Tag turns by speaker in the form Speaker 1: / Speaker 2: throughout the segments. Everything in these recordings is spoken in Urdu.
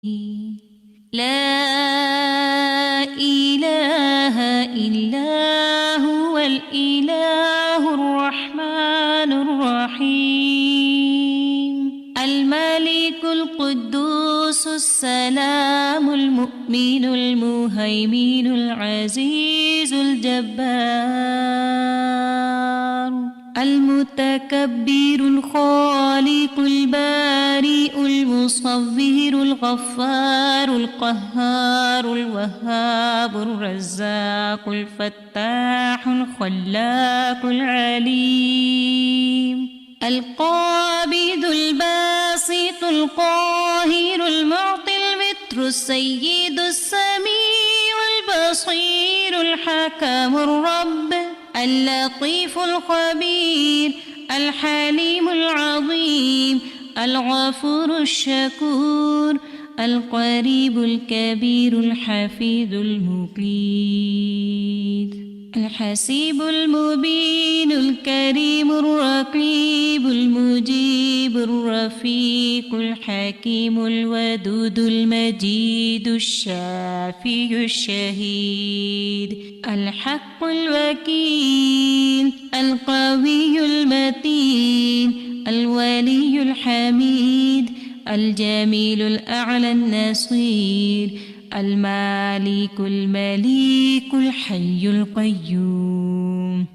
Speaker 1: لا إله إلا هو الإله الرحمن الرحيم الملك القدوس السلام المؤمن المهيمن العزيز الجبار المتكبر الخالق البارئ المصور الغفار القهار الوهاب الرزاق الفتاح الخلاق العليم القابض الباسط القاهر المعطي المتر السيد السميع البصير الحكم الرب اللطيف الخبير الحليم العظيم الغفور الشكور القريب الكبير الحفيظ المقيت الحسيب المبين الكريم الرقيب المجيب الرفيق الحكيم الودود المجيد الشافي الشهيد الحق الوكيل القوي المتين الولي الحميد الجميل الأعلى النصير المالك المليك الحي القيوم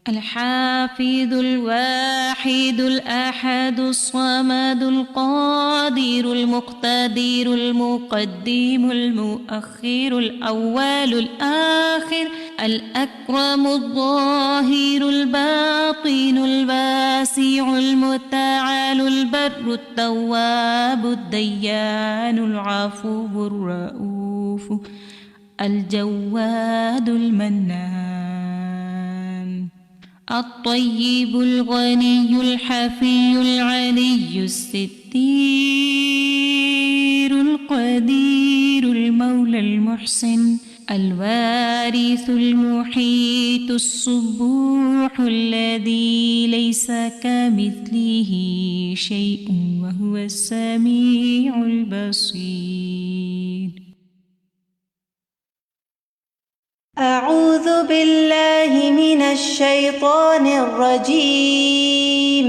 Speaker 1: الحافظ الواحد الأحد الصمد القادر المقتدر المقدم المؤخر الأول الآخر الأكرم الظاهر الباطن الواسع المتعال البر التواب الديان العفو الرؤوف الجواد المنان الطيب الغني الحفي العلي الستير القدير المولى المحسن الوارث المحيط الصبوح الذي ليس كمثله شيء وهو السميع البصير.
Speaker 2: أعوذ بالله من الشيطان الرجيم.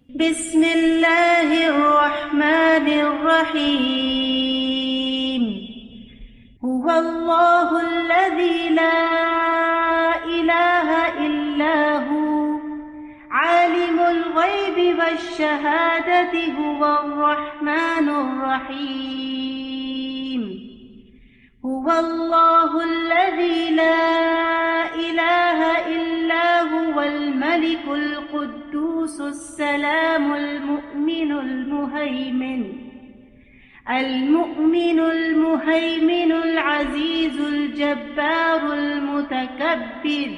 Speaker 2: بسم الله الرحمن الرحيم. هو الله الذي لا إله إلا هو عالم الغيب والشهادة هو الرحمن الرحيم. هو الله الذي لا إله إلا هو الملك القدوس السلام المؤمن المهيمن العزيز الجبار المتكبر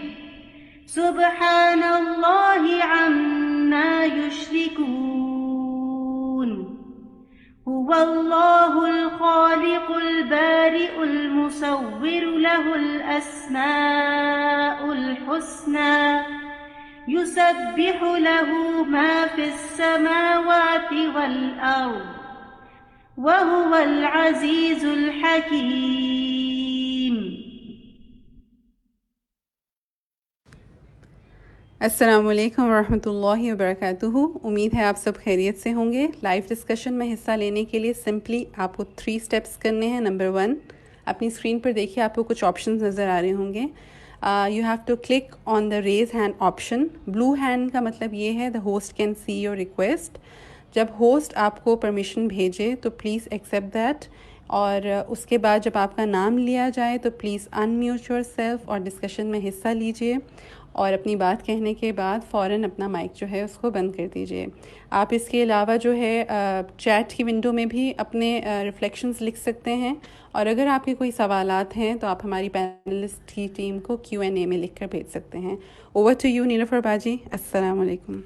Speaker 2: سبحان الله عما يشركون. هو الله الخالق البارئ المصور له الأسماء الحسنى يسبح له ما في السماوات والأرض وهو العزيز الحكيم.
Speaker 3: السلام علیکم ورحمۃ اللہ وبرکاتہ. امید ہے آپ سب خیریت سے ہوں گے. لائیو ڈسکشن میں حصہ لینے کے لیے سمپلی آپ کو 3 اسٹیپس کرنے ہیں. نمبر 1، اپنی اسکرین پر دیکھیے آپ کو کچھ آپشنز نظر آ رہے ہوں گے. You have to click on the raise hand option. Blue hand کا مطلب یہ ہے the host can see your request. جب ہوسٹ آپ کو پرمیشن بھیجے تو پلیز ایکسیپٹ دیٹ، اور اس کے بعد جب آپ کا نام لیا جائے تو پلیز انمیوٹ یور سیلف اور ڈسکشن میں حصہ لیجیے، اور اپنی بات کہنے کے بعد فوراً اپنا مائک جو ہے اس کو بند کر دیجیے. آپ اس کے علاوہ جو ہے چیٹ کی ونڈو میں بھی اپنے ریفلیکشنز لکھ سکتے ہیں، اور اگر آپ کے کوئی سوالات ہیں تو آپ ہماری پینلسٹ کی ٹیم کو Q&A میں لکھ کر بھیج سکتے ہیں. اوور ٹو یو نیلوفر باجی. السلام علیکم.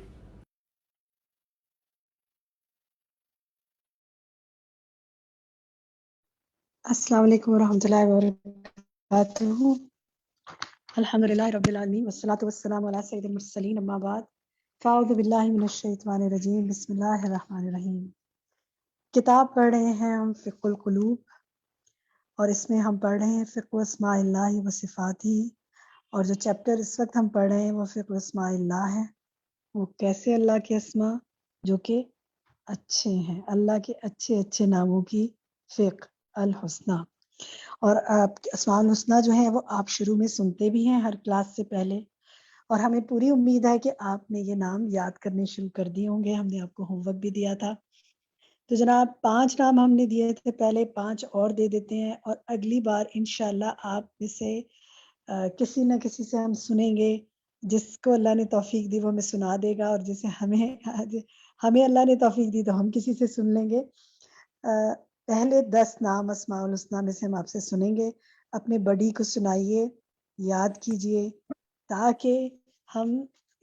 Speaker 4: السلام علیکم ورحمۃ اللہ وبرکاتہ. الحمد للہ رب العالمین والصلاۃ والسلام علی سید المرسلین، اما بعد فاعوذ باللہ من الشیطان الرجیم. بسم اللہ الرحمن الرحیم. کتاب پڑھ رہے ہیں ہم فقہ القلوب، اور اس میں ہم پڑھ رہے ہیں فقہ اسماء اللہ و صفاتہ، اور جو چیپٹر اس وقت ہم پڑھ رہے ہیں وہ فقہ اسماء اللہ ہے. وہ کیسے اللہ کے اسماء جو کہ اچھے ہیں، اللہ کے اچھے اچھے ناموں کی فقہ الحسنہ. اور اسماء الحسنہ جو ہیں وہ آپ شروع میں سنتے بھی ہیں ہر کلاس سے پہلے، اور ہمیں پوری امید ہے کہ آپ نے یہ نام یاد کرنے شروع کر دیے ہوں گے. ہم نے آپ کو ہوم ورک بھی دیا تھا. تو جناب 5 نام ہم نے دیے تھے پہلے، 5 اور دے دیتے ہیں، اور اگلی بار انشاءاللہ آپ میں سے کسی نہ کسی سے ہم سنیں گے. جس کو اللہ نے توفیق دی وہ ہمیں سنا دے گا، اور جسے ہمیں اللہ نے توفیق دی تو ہم کسی سے سن لیں گے. پہلے 10 نام اسماء الحسنہ میں سے ہم آپ سے سنیں گے. اپنے بڑی کو سنائیے، یاد کیجئے، تاکہ ہم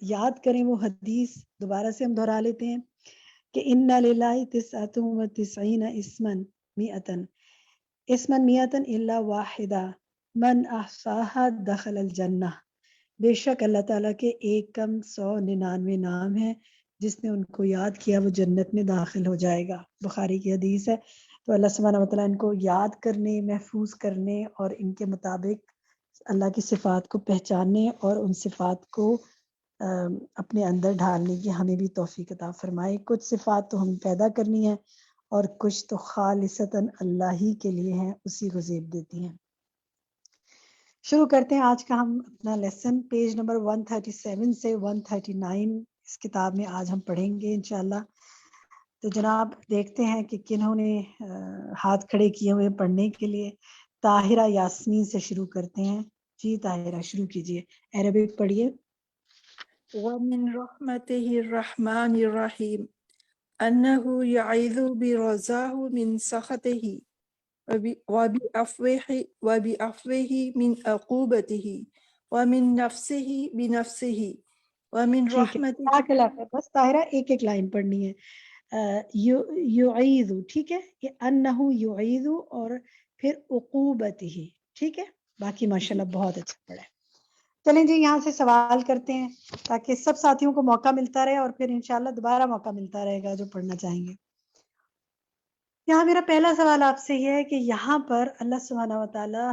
Speaker 4: یاد کریں وہ حدیث. دوبارہ سے ہم دہرا لیتے ہیں کہ ان للہ 99 اسما مئۃ اسما مئۃ الا واحدہ من احصاها دخل الجنہ. بے شک اللہ تعالیٰ کے 199 نام ہیں، جس نے ان کو یاد کیا وہ جنت میں داخل ہو جائے گا. بخاری کی حدیث ہے. تو اللہ سبحانہ وتعالیٰ ان کو یاد کرنے، محفوظ کرنے، اور ان کے مطابق اللہ کی صفات کو پہچاننے اور ان صفات کو اپنے اندر ڈھالنے کی ہمیں بھی توفیق عطا فرمائے. کچھ صفات تو ہم پیدا کرنی ہیں، اور کچھ تو خالصتاً اللہ ہی کے لیے ہیں، اسی کو زیب دیتی ہیں. شروع کرتے ہیں آج کا ہم اپنا لیسن. پیج نمبر 137 سے 139 اس کتاب میں آج ہم پڑھیں گے انشاءاللہ. تو جناب دیکھتے ہیں کہ کنہوں نے ہاتھ کھڑے کیے ہوئے پڑھنے کے لیے. طاہرہ یاسمین سے شروع کرتے ہیں. جی طاہرہ شروع کیجئے، عربک پڑھیے.
Speaker 5: ومن رحمته الرحمن الرحیم انه يعيذ برضاه من سخطه وبعفوه من عقوبته ومن نفسه بنفسه ومن
Speaker 4: ٹھیک ہے،
Speaker 5: رحمته.
Speaker 4: جزاک اللہ خیر. بس طاہرہ ایک ایک لائن پڑھنی ہے. یعیذ، ٹھیک ہے، یہ انہو یعیذ اور پھر عقوبتہ، ٹھیک ہے. باقی ماشاءاللہ بہت اچھا پڑھا ہے. چلیں جی یہاں سے سوال کرتے ہیں تاکہ سب ساتھیوں کو موقع ملتا رہے، اور پھر انشاءاللہ دوبارہ موقع ملتا رہے گا جو پڑھنا چاہیں گے. یہاں میرا پہلا سوال آپ سے یہ ہے کہ یہاں پر اللہ سبحانہ وتعالیٰ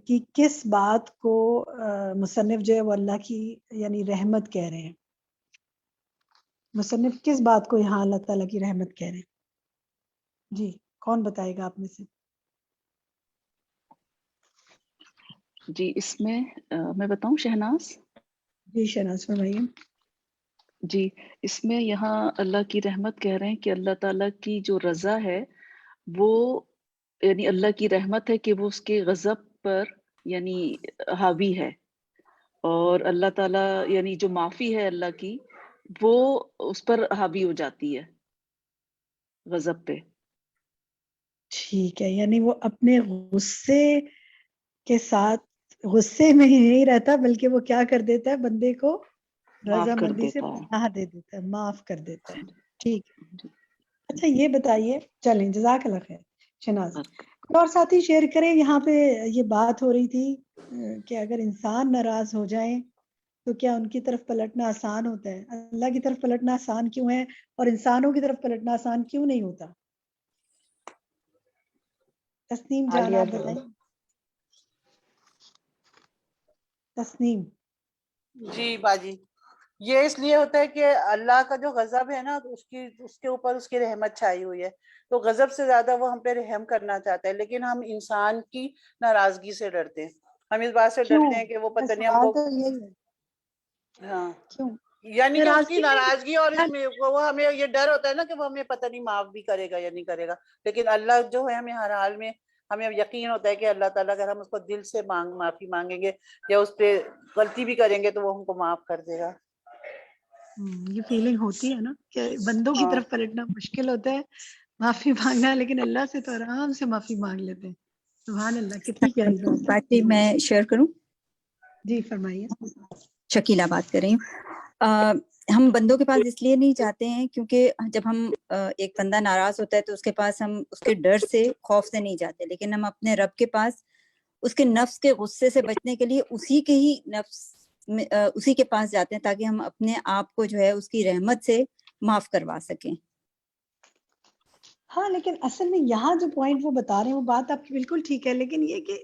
Speaker 4: کی کس بات کو مصنف جو ہے وہ اللہ کی یعنی رحمت کہہ رہے ہیں؟ مصنف کس بات کو یہاں اللہ تعالیٰ کی رحمت کہہ رہے ہیں؟ جی کون بتائے گا آپ میں سے؟
Speaker 6: جی اس میں میں بتاؤں شہناز؟
Speaker 4: جی شہناز فرمائیے.
Speaker 6: جی اس میں یہاں اللہ کی رحمت کہہ رہے ہیں کہ اللہ تعالیٰ کی جو رضا ہے وہ یعنی اللہ کی رحمت ہے کہ وہ اس کے غضب پر یعنی حاوی ہے، اور اللہ تعالیٰ یعنی جو معافی ہے اللہ کی وہ اس پر حاوی ہو جاتی ہے غضب پہ.
Speaker 4: ٹھیک ہے، یعنی وہ اپنے غصے کے ساتھ غصے میں ہی نہیں رہتا، بلکہ وہ کیا کر دیتا ہے، بندے کو رضامندی سے پناہ دے دیتا ہے، معاف کر دیتا ہے. ٹھیک ہے. اچھا یہ بتائیے، چلیں جزاک اللہ خیر. شناز اور ساتھی شیئر کریں. یہاں پہ یہ بات ہو رہی تھی کہ اگر انسان ناراض ہو جائیں تو کیا ان کی طرف پلٹنا آسان ہوتا ہے؟ اللہ کی طرف پلٹنا آسان کیوں ہے اور انسانوں کی طرف پلٹنا آسان کیوں نہیں ہوتا؟ تسنیم جان آپ بتائیں. تسنیم.
Speaker 7: جی باجی، یہ اس لیے ہوتا ہے کہ اللہ کا جو غضب ہے نا اس کے اوپر اس کی رحمت چھائی ہوئی ہے، تو غضب سے زیادہ وہ ہم پہ رحم کرنا چاہتا ہے، لیکن ہم انسان کی ناراضگی سے ڈرتے ہیں. ہم اس بات سے ڈرتے ہیں کہ وہ پتہ نہیں ہم کو ہاں یعنی کہ اس کی ناراضگی، اور اس میں وہ ہمیں یہ ڈر ہوتا ہے نا کہ وہ ہمیں پتہ نہیں معاف بھی کرے گا یا نہیں کرے گا. لیکن اللہ جو ہے ہمیں ہر حال میں ہمیں یقین ہوتا ہے کہ اللہ تعالیٰ اگر ہم اس کو دل سے معافی مانگیں گے یا اس پہ غلطی بھی کریں گے تو وہ ہم کو معاف کر دے گا.
Speaker 4: یہ فیلنگ ہوتی ہے نا کہ بندوں کی طرف پلٹنا مشکل ہوتا ہے، معافی مانگنا، لیکن اللہ سے تو آرام سے معافی مانگ لیتے ہیں. سبحان اللہ، کتنی پیاری بات ہے.
Speaker 8: باقی میں شیئر کروں؟
Speaker 4: جی فرمائیے.
Speaker 8: شکیلہ بات کر رہی ہوں. ہم بندوں کے پاس اس لیے نہیں جاتے ہیں کیونکہ جب ہم ایک بندہ ناراض ہوتا ہے تو اس کے پاس ہم اس کے ڈر سے، خوف سے نہیں جاتے، لیکن ہم اپنے رب کے پاس اس کے نفس کے غصے سے بچنے کے لیے اسی کے پاس جاتے ہیں تاکہ ہم اپنے آپ کو جو ہے اس کی رحمت سے معاف کروا سکیں.
Speaker 4: ہاں لیکن اصل میں یہاں جو پوائنٹ وہ بتا رہے ہیں وہ بات آپ کی بالکل ٹھیک ہے، لیکن یہ کہ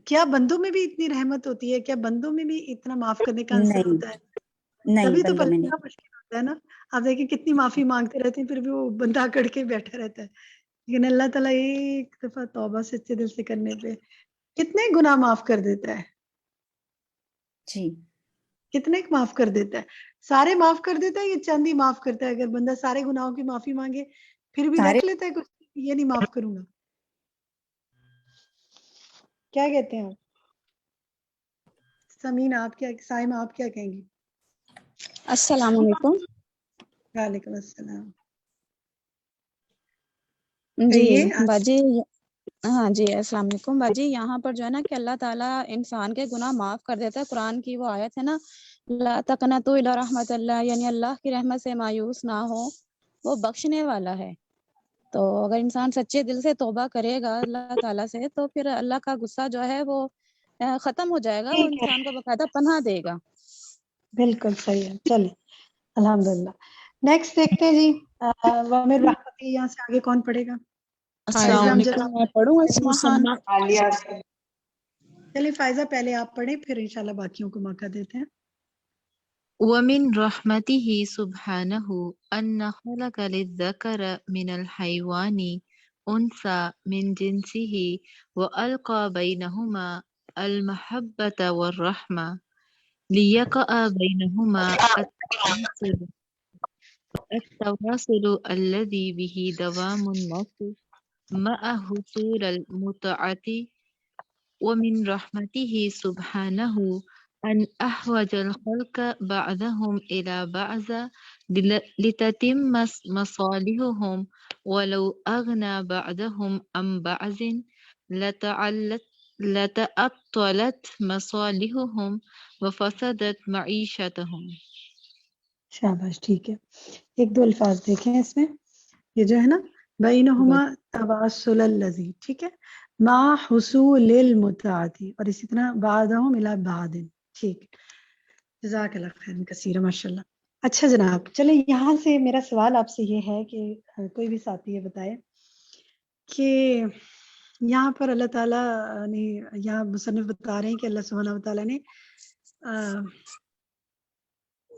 Speaker 4: کیا بندوں میں بھی اتنی رحمت ہوتی ہے؟ کیا بندوں میں بھی اتنا معاف کرنے کا عنصر
Speaker 8: نہیں
Speaker 4: ہوتا ہے؟
Speaker 8: نہیں،
Speaker 4: تبھی تو
Speaker 8: بندوں میں نہیں.
Speaker 4: پلٹنا مشکل ہوتا ہے نا. آپ دیکھیں کتنی معافی مانگتے رہتے ہیں پھر بھی وہ بندہ اکڑ کے بیٹھا رہتا ہے. لیکن اللہ تعالیٰ ایک دفعہ توبہ سچے دل سے کرنے پہ کتنے گناہ معاف کر دیتا ہے.
Speaker 8: جی
Speaker 4: کتنے معاف کر دیتا ہے؟ سارے معاف کر دیتا ہے یا چند ہی معاف کرتا ہے؟ اگر بندہ سارے گناہوں کی معافی مانگے پھر بھی
Speaker 8: سارے.
Speaker 4: رکھ لیتا ہے کچھ یہ نہیں معاف کروں گا؟ کیا کہتے ہیں آپ؟ سمین آپ کیا، سائمہ آپ کیا کہیں گی؟
Speaker 9: السلام علیکم.
Speaker 4: وعلیکم السلام.
Speaker 9: جی
Speaker 4: کہیے.
Speaker 9: باجی. ہاں جی السلام علیکم باجی. یہاں پر جو ہے نا کہ اللہ تعالیٰ انسان کے گناہ معاف کر دیتا ہے. قرآن کی وہ آیت ہے نا لا تقنطوا الی رحمت اللہ، یعنی اللہ کی رحمت سے مایوس نہ ہو، وہ بخشنے والا ہے. تو اگر انسان سچے دل سے توبہ کرے گا اللہ تعالیٰ سے تو پھر اللہ کا غصہ جو ہے وہ ختم ہو جائے گا، وہ
Speaker 4: ٹھیک ہے،
Speaker 9: انسان کو باقاعدہ پناہ دے گا.
Speaker 4: بالکل صحیح ہے. چلیں الحمدللہ. نیکسٹ دیکھتے ہیں جی. وامر رحمتی یہاں سے آگے کون پڑھے گا؟
Speaker 10: السلام
Speaker 4: فائزہ
Speaker 10: علیکم. میں پڑھوں اسما خان؟
Speaker 4: چلیے فائزہ پہلے آپ پڑھیں پھر انشاءاللہ باقیوں کو موقع دیتے ہیں.
Speaker 11: ومن رحمته سبحانه أن خلق للذكر من الحيوان أنثى من جنسه وألقى بينهما المحبة والرحمة ليقع بينهما التواصل الذي به دوام النفس مع حصول المتعة. ومن رحمته سبحانه أن أحوج الخلق بعضهم إلى بعض لتتم مصالحهم، ولو أغنى بعضهم عن بعض لتعطلت مصالحهم وفسدت معيشتهم.
Speaker 4: شاباش. ٹھیک ہے، ایک دو الفاظ دیکھیں اس میں. یہ جو ہے نا بینہما تواصل الذی، ٹھیک ہے، مع حصول المتعاتی، اور اسی طرح بعضهم الی بعض. ٹھیک، جزاک اللہ خیر کثیر، ماشاء اللہ. اچھا جناب، چلیں یہاں سے میرا سوال آپ سے یہ ہے کہ کوئی بھی ساتھی یہ بتائے کہ یہاں پر اللہ تعالیٰ نے، یہاں مصنف بتا رہے ہیں کہ اللہ سبحانہ وتعالیٰ نے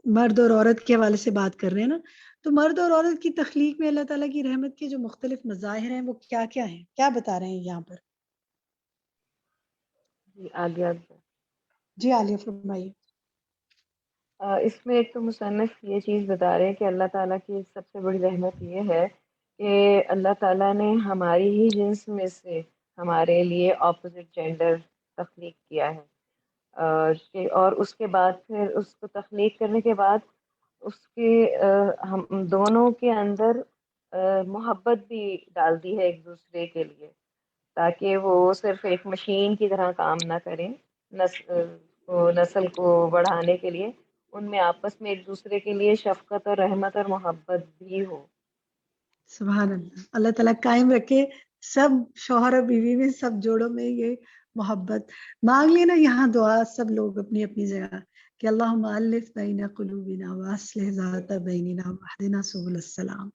Speaker 4: مرد اور عورت کے حوالے سے بات کر رہے ہیں نا، تو مرد اور عورت کی تخلیق میں اللہ تعالیٰ کی رحمت کے جو مختلف مظاہر ہیں وہ کیا کیا ہیں، کیا بتا رہے ہیں یہاں پر؟ جی عالیہ فرمائیے.
Speaker 12: اس میں ایک تو مصنف یہ چیز بتا رہے ہیں کہ اللہ تعالیٰ کی سب سے بڑی رحمت یہ ہے کہ اللہ تعالیٰ نے ہماری ہی جنس میں سے ہمارے لیے اپوزٹ جینڈر تخلیق کیا ہے، اور اس کے بعد پھر اس کو تخلیق کرنے کے بعد اس کے ہم دونوں کے اندر محبت بھی ڈال دی ہے ایک دوسرے کے لیے، تاکہ وہ صرف ایک مشین کی طرح کام نہ کریں. نسل کو بڑھانے کے لیے ان میں آپس میں ایک دوسرے کے لیے شفقت اور رحمت اور محبت بھی ہو.
Speaker 4: سبحان اللہ. اللہ تعالیٰ قائم رکھے سب شوہر اور بیوی میں، سب جوڑوں میں یہ محبت. مانگ لینا یہاں دعا سب لوگ اپنی اپنی جگہ کہ اللہم الف بین قلوبنا واصلح ذات بیننا واہدنا سبل السلام.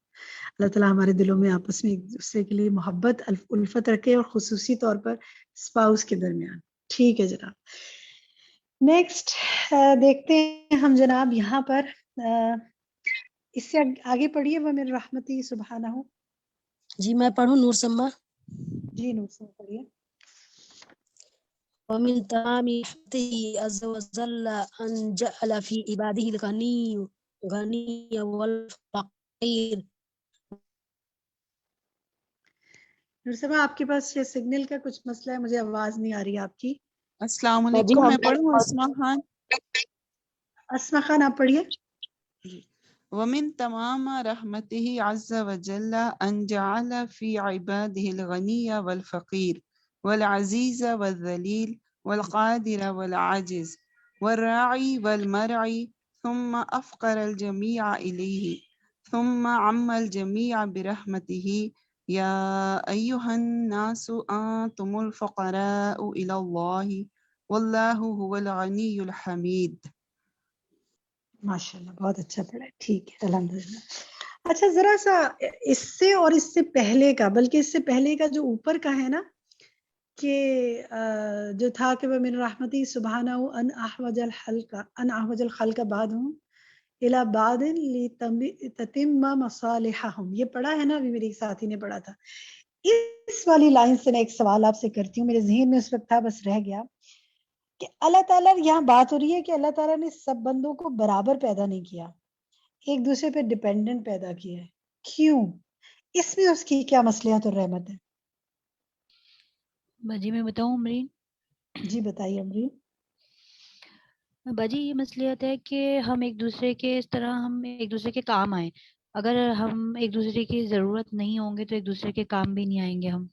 Speaker 4: اللہ تعالیٰ ہمارے دلوں میں آپس میں ایک دوسرے کے لیے محبت الفت رکھے، اور خصوصی طور پر اسپاؤس کے درمیان. ٹھیک ہے جناب. نیکسٹ دیکھتے ہیں ہم جناب یہاں پر اس سے آگے پڑھیے وَمِن رحمتہ سبحانہ.
Speaker 13: جی میں پڑھوں نور سما.
Speaker 4: جی نور سما پڑھیے.
Speaker 13: ومن تمام رحمته عز وجل ان جعل في عباده الغني والفقير.
Speaker 4: نور سما آپ کے پاس سگنل کا کچھ مسئلہ ہے، مجھے آواز نہیں آ رہی آپ کی.
Speaker 10: السلام علیکم. میں پڑھوں اسما خان؟
Speaker 4: اسما خان آپ پڑھیے.
Speaker 10: ومن تمام رحمته عز وجل ان جعل في عباده الغني والفقير والعزيز والذليل والقادر والعاجز والراعي والمرعي، ثم أفقر الجميع إليه، ثم عم الجميع برحمته. يا أيها الناس أنتم الفقراء إلى الله والله هو الغني الحميد.
Speaker 4: ماشاء اللہ بہت اچھا پڑھا ہے. ٹھیک ہے الحمدللہ. اچھا ذرا سا اس سے اور اس سے پہلے کا، بلکہ اس سے پہلے کا جو اوپر کا ہے نا کہ جو تھا کہ وہ من رحمتی سبحانہ ان احوج الخلق بعدہم الی بعد لتتم مصالحہم، یہ پڑھا ہے نا، ابھی میری ایک ساتھی نے پڑھا تھا. اس والی لائن سے میں ایک سوال آپ سے کرتی ہوں، میرے ذہن میں اس وقت تھا بس رہ گیا، کہ اللہ تعالیٰ یہاں بات ہو رہی ہے کہ اللہ تعالیٰ نے سب بندوں کو برابر پیدا نہیں کیا، ایک دوسرے پہ ڈیپینڈنٹ پیدا کیا ہے. کیوں؟ اس میں اس کی کیا مصلحت اور رحمت ہے؟
Speaker 1: باجی میں بتاؤں عمرین؟
Speaker 4: جی بتائیے امرین.
Speaker 1: باجی یہ مصلحت ہے کہ ہم ایک دوسرے کے اس طرح ہم ایک دوسرے کے کام آئیں. اگر ہم ایک دوسرے کی ضرورت نہیں ہوں گے تو ایک دوسرے کے کام بھی نہیں آئیں گے ہم.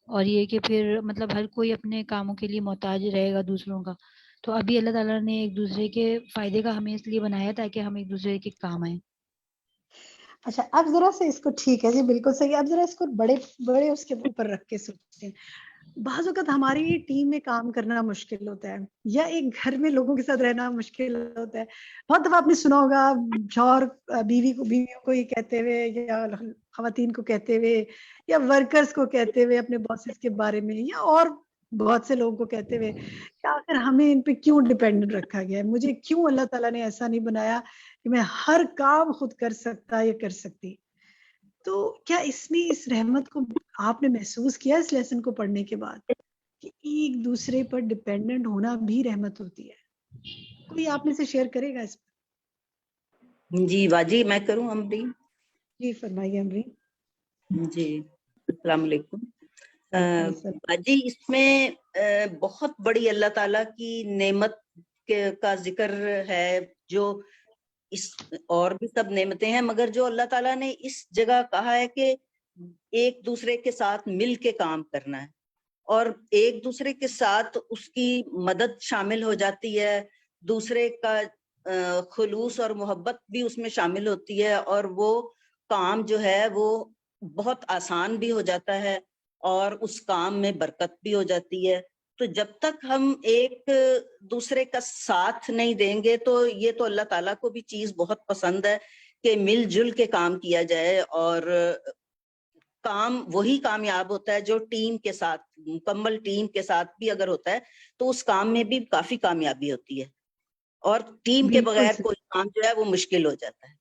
Speaker 1: اور یہ کہ پھر مطلب ہر کوئی اپنے کاموں کے لیے محتاج رہے گا دوسروں کا. تو ابھی اللہ تعالیٰ نے ایک دوسرے کے فائدے کا ہمیں اس لیے بنایا تاکہ ہم ایک دوسرے کے کام آئیں.
Speaker 4: اچھا اب ذرا سے اس کو، ٹھیک ہے جی بالکل صحیح، اب ذرا اس کو بڑے بڑے اس کے اوپر رکھ کے سوچتے ہیں. بعض اوقات ہماری ٹیم میں کام کرنا مشکل ہوتا ہے، یا ایک گھر میں لوگوں کے ساتھ رہنا مشکل ہوتا ہے. بہت دفعہ آپ نے سنا ہوگا شوہر بیویوں کو یہ کہتے ہوئے، یا خواتین کو کہتے ہوئے، یا ورکرز کو کہتے ہوئے اپنے باسز کے بارے میں، یا اور بہت سے لوگوں کو کہتے ہوئے کہ آخر ہمیں ان پہ کیوں ڈیپینڈنٹ رکھا گیا ہے، مجھے کیوں اللہ تعالیٰ نے ایسا نہیں بنایا کہ میں ہر کام خود کر سکتا یا کر سکتی. تو کیا اس میں اس رحمت کو آپ نے محسوس کیا اس لیسن کو پڑھنے کے بعد کہ ایک دوسرے پر ڈیپینڈنٹ ہونا بھی رحمت ہوتی ہے؟ کوئی آپ میں سے شیئر کرے گا اس پر؟
Speaker 14: جی باجی میں کروں امرین؟
Speaker 4: جی فرمائیے امرین.
Speaker 14: جی السلام علیکم. باجی اس میں بہت بڑی اللہ تعالیٰ کی نعمت کا ذکر ہے، جو اس اور بھی سب نعمتیں ہیں، مگر جو اللہ تعالیٰ نے اس جگہ کہا ہے کہ ایک دوسرے کے ساتھ مل کے کام کرنا ہے، اور ایک دوسرے کے ساتھ اس کی مدد شامل ہو جاتی ہے، دوسرے کا خلوص اور محبت بھی اس میں شامل ہوتی ہے، اور وہ کام جو ہے وہ بہت آسان بھی ہو جاتا ہے اور اس کام میں برکت بھی ہو جاتی ہے. تو جب تک ہم ایک دوسرے کا ساتھ نہیں دیں گے تو یہ تو اللہ تعالیٰ کو بھی چیز بہت پسند ہے کہ مل جل کے کام کیا جائے، اور کام وہی کامیاب ہوتا ہے جو ٹیم کے ساتھ، مکمل ٹیم کے ساتھ بھی اگر ہوتا ہے تو اس کام میں بھی کافی کامیابی ہوتی ہے، اور ٹیم کے بغیر کوئی کام جو ہے وہ مشکل ہو جاتا ہے.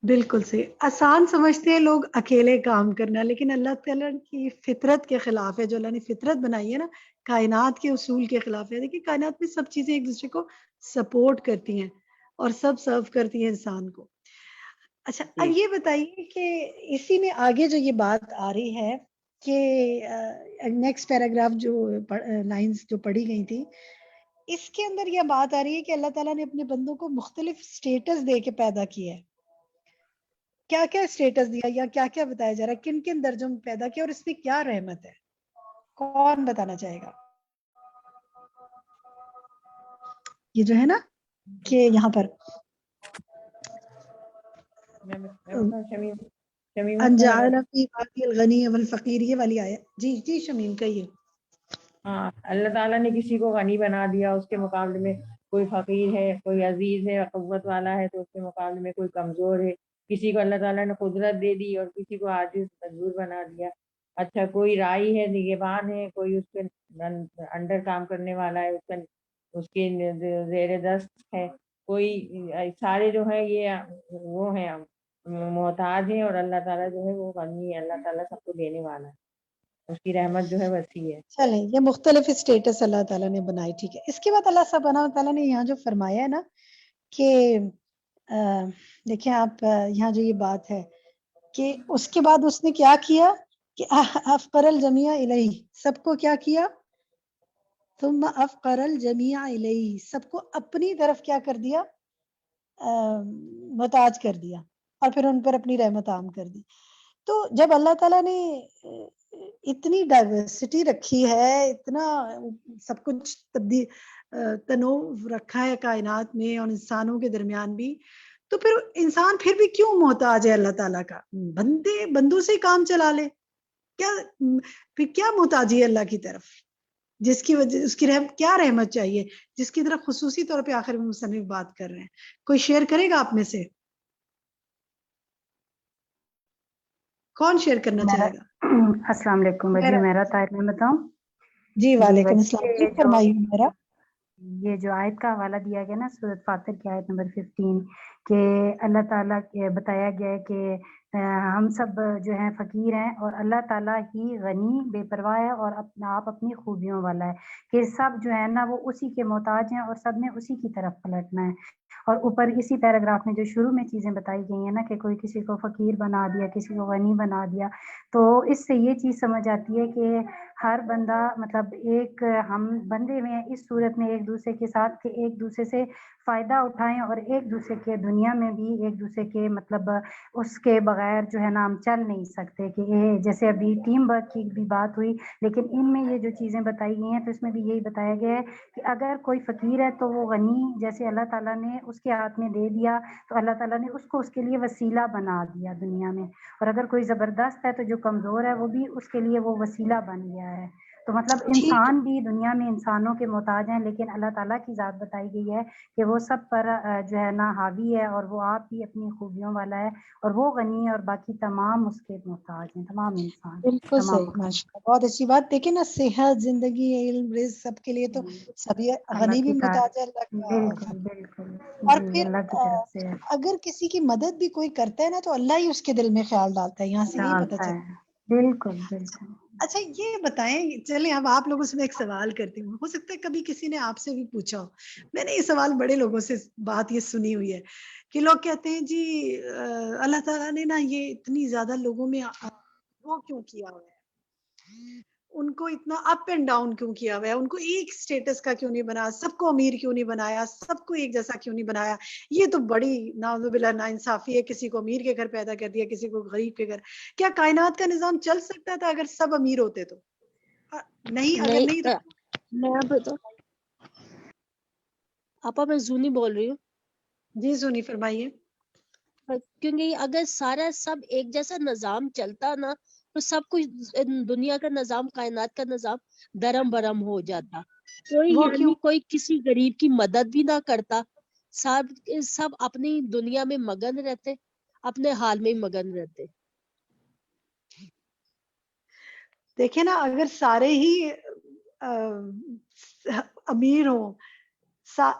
Speaker 4: بالکل صحیح. آسان سمجھتے ہیں لوگ اکیلے کام کرنا، لیکن اللہ تعالیٰ کی فطرت کے خلاف ہے. جو اللہ نے فطرت بنائی ہے نا، کائنات کے اصول کے خلاف ہے. دیکھیے کائنات میں سب چیزیں ایک دوسرے کو سپورٹ کرتی ہیں اور سب سرو کرتی ہیں انسان کو. اچھا اب یہ بتائیے کہ اسی میں آگے جو یہ بات آ رہی ہے کہ نیکسٹ پیراگراف جو لائنز جو پڑھی گئی تھی، اس کے اندر یہ بات آ رہی ہے کہ اللہ تعالیٰ نے اپنے بندوں کو مختلف سٹیٹس دے کے پیدا کیا ہے. کیا کیا سٹیٹس دیا یا کیا کیا بتایا جا رہا ہے، کن کن درجوں میں پیدا کیا، اور اس میں کیا رحمت ہے؟ کون بتانا چاہے گا؟ یہ جو ہے نا کہ یہاں پر انجعل فی عبادی الغنی والفقیر، یہ والی آیت. جی جی شمیم کہیے.
Speaker 15: ہاں اللہ تعالیٰ نے کسی کو غنی بنا دیا، اس کے مقابلے میں کوئی فقیر ہے، کوئی عزیز ہے، قوت والا ہے تو اس کے مقابلے میں کوئی کمزور ہے. کسی کو اللہ تعالیٰ نے قدرت دے دی اور کسی کو عاجز مجبور بنا دیا. اچھا کوئی رائی ہے، نگہبان ہے، کوئی اس کے انڈر کام کرنے والا ہے، اس کے زیر دست ہے، کوئی سارے جو ہے یہ وہ ہیں محتاج ہیں، اور اللہ تعالیٰ جو ہے وہ غنی ہے. اللہ تعالیٰ سب کو دینے والا ہے، اس کی رحمت جو ہے وسیع ہے.
Speaker 4: چلیں یہ مختلف اسٹیٹس اللہ تعالیٰ نے بنائی، ٹھیک ہے. اس کے بعد اللہ سبحانہ و تعالیٰ نے یہاں جو فرمایا ہے نا کہ دیکھیں آپ یہاں جو یہ بات ہے کہ اس کے بعد اس نے کیا کیا کہ افقر الجمیع الیہ، سب کو کیا کیا؟ ثم افقر الجمیع الیہ، سب کو اپنی طرف کیا کر دیا؟ محتاج کر دیا، اور پھر ان پر اپنی رحمت عام کر دی. تو جب اللہ تعالیٰ نے اتنی ڈائیورسٹی رکھی ہے، اتنا سب کچھ تنوع رکھا ہے کائنات میں اور انسانوں کے درمیان بھی، تو پھر انسان پھر بھی کیوں محتاج ہے اللہ تعالیٰ کا؟ بندوں سے کام چلا لے، پھر کیا محتاجی ہے اللہ کی طرف، جس کی وجہ اس کی کیا رحمت چاہیے، جس کی طرف خصوصی طور پہ آخر میں مصنف بات کر رہے ہیں. کوئی شیئر کرے گا آپ میں سے؟ کون شیئر کرنا چاہے گا؟
Speaker 16: السلام علیکم بجی، میرا طاہر میں بتاؤں
Speaker 4: جی وعلیکم السلام، جی فرمائیے میرا.
Speaker 16: یہ جو آیت کا حوالہ دیا گیا نا سورۃ فاطر کی آیت نمبر 15 کہ اللہ تعالیٰ بتایا گیا ہے کہ ہم سب جو ہیں فقیر ہیں اور اللہ تعالیٰ ہی غنی بے پرواہ ہے اور آپ اپنی خوبیوں والا ہے، کہ سب جو ہے نا وہ اسی کے محتاج ہیں اور سب نے اسی کی طرف پلٹنا ہے. اور اوپر اسی پیراگراف میں جو شروع میں چیزیں بتائی گئی ہیں نا کہ کوئی کسی کو فقیر بنا دیا، کسی کو غنی بنا دیا، تو اس سے یہ چیز سمجھ آتی ہے کہ ہر بندہ مطلب ایک ہم بندے میں اس صورت میں ایک دوسرے کے ساتھ کہ ایک دوسرے سے فائدہ اٹھائیں اور ایک دوسرے کے دنیا میں بھی ایک دوسرے کے مطلب اس کے بغیر جو ہے نا ہم چل نہیں سکتے. کہ یہ جیسے ابھی ٹیم ورک کی بھی بات ہوئی، لیکن ان میں یہ جو چیزیں بتائی گئی ہیں تو اس میں بھی یہی بتایا گیا ہے کہ اگر کوئی فقیر ہے تو وہ غنی جیسے اللہ تعالیٰ نے اس کے ہاتھ میں دے دیا تو اللہ تعالیٰ نے اس کو اس کے لیے وسیلہ بنا دیا دنیا میں، اور اگر کوئی زبردست ہے تو جو کمزور ہے وہ بھی اس کے لیے وہ وسیلہ بن گیا ہے. تو مطلب انسان بھی دنیا میں انسانوں کے محتاج ہیں، لیکن اللہ تعالیٰ کی ذات بتائی گئی ہے کہ وہ سب پر جو ہے نا حاوی ہے اور وہ آپ بھی اپنی خوبیوں والا ہے اور وہ غنی ہے اور باقی تمام اس کے محتاج ہیں، تمام انسان.
Speaker 4: بالکل صحیح، ماشاءاللہ بہت اچھی بات. دیکھیں نا صحت، زندگی، علم، رزق سب کے لیے تو سبھی غنی بھی محتاج ہے اللہ کا.
Speaker 16: بالکل بالکل
Speaker 4: اور
Speaker 16: جی،
Speaker 4: پھر
Speaker 16: اللہ کی طرف سے
Speaker 4: اگر کسی کی مدد بھی کوئی کرتا ہے نا تو اللہ ہی اس کے دل میں خیال ڈالتا ہے، یہاں سے یہی پتہ
Speaker 16: ڈالتا
Speaker 4: چلتا
Speaker 16: ہے. بالکل بالکل.
Speaker 4: اچھا یہ بتائیں، چلیں اب آپ لوگوں سے میں ایک سوال کرتی ہوں، ہو سکتا ہے کبھی کسی نے آپ سے بھی پوچھا ہو. میں نے یہ سوال بڑے لوگوں سے بات یہ سنی ہوئی ہے کہ لوگ کہتے ہیں جی اللہ تعالیٰ نے نا یہ اتنی زیادہ لوگوں میں وہ کیوں کیا ہوا ہے، ان کو اتنا اپ اینڈ ڈاؤن کیوں کیا ہوا ہے، ان کو ایک سٹیٹس کا کیوں نہیں بنایا، سب کو امیر کیوں نہیں بنایا، سب کو ایک جیسا کیوں نہیں بنایا. یہ تو بڑی نعوذ باللہ ناانصافی ہے، کسی کو امیر کے گھر پیدا کر دیا، کسی کو غریب کے گھر. کیا کائنات کا نظام چل سکتا تھا اگر سب امیر ہوتے تو؟ نہیں، اگر نہیں تو
Speaker 13: میں بتاؤں آپا، میں زونی بول رہی ہوں.
Speaker 4: جی زونی فرمائیے.
Speaker 13: کیونکہ اگر سب ایک جیسا نظام چلتا نا تو سب کچھ دنیا کا نظام، کائنات کا نظام درم برم ہو جاتا. کوئی کسی غریب کی مدد بھی نہ کرتا، سب اپنی دنیا میں مگن رہتے، اپنے حال میں مگن رہتے.
Speaker 4: دیکھیں نا اگر سارے ہی امیر ہوں،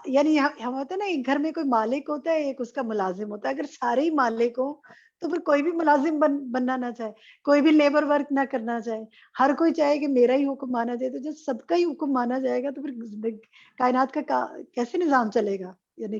Speaker 4: یعنی ہم ہوتا ہے نا ایک گھر میں کوئی مالک ہوتا ہے، ایک اس کا ملازم ہوتا ہے. اگر سارے ہی مالک ہوں تو پھر کوئی بھی ملازم بننا نہ چاہے، کوئی بھی لیبر ورک نہ کرنا چاہے، ہر کوئی چاہے کہ میرا ہی حکم مانا جائے. تو جب سب کا ہی حکم مانا جائے گا تو پھر کائنات کا کیسے نظام چلے گا، یعنی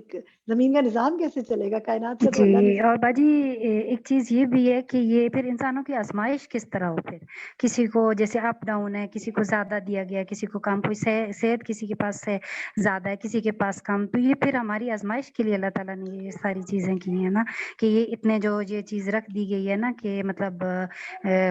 Speaker 4: زمین کا نظام کیسے چلے گا؟ کائنات کا تو اللہ
Speaker 16: جی.
Speaker 4: نظام.
Speaker 16: اور باجی ایک چیز یہ بھی ہے کہ یہ پھر انسانوں کی آزمائش کس طرح ہو، پھر کسی کو جیسے اپ ڈاؤن ہے، کسی کو زیادہ دیا گیا، کسی کو کم، کوئی صحت کسی کے پاس سے زیادہ ہے، کسی کے پاس کم. تو یہ پھر ہماری آزمائش کے لیے اللہ تعالیٰ نے یہ ساری چیزیں کی ہیں نا، کہ یہ اتنے جو یہ چیز رکھ دی گئی ہے نا کہ مطلب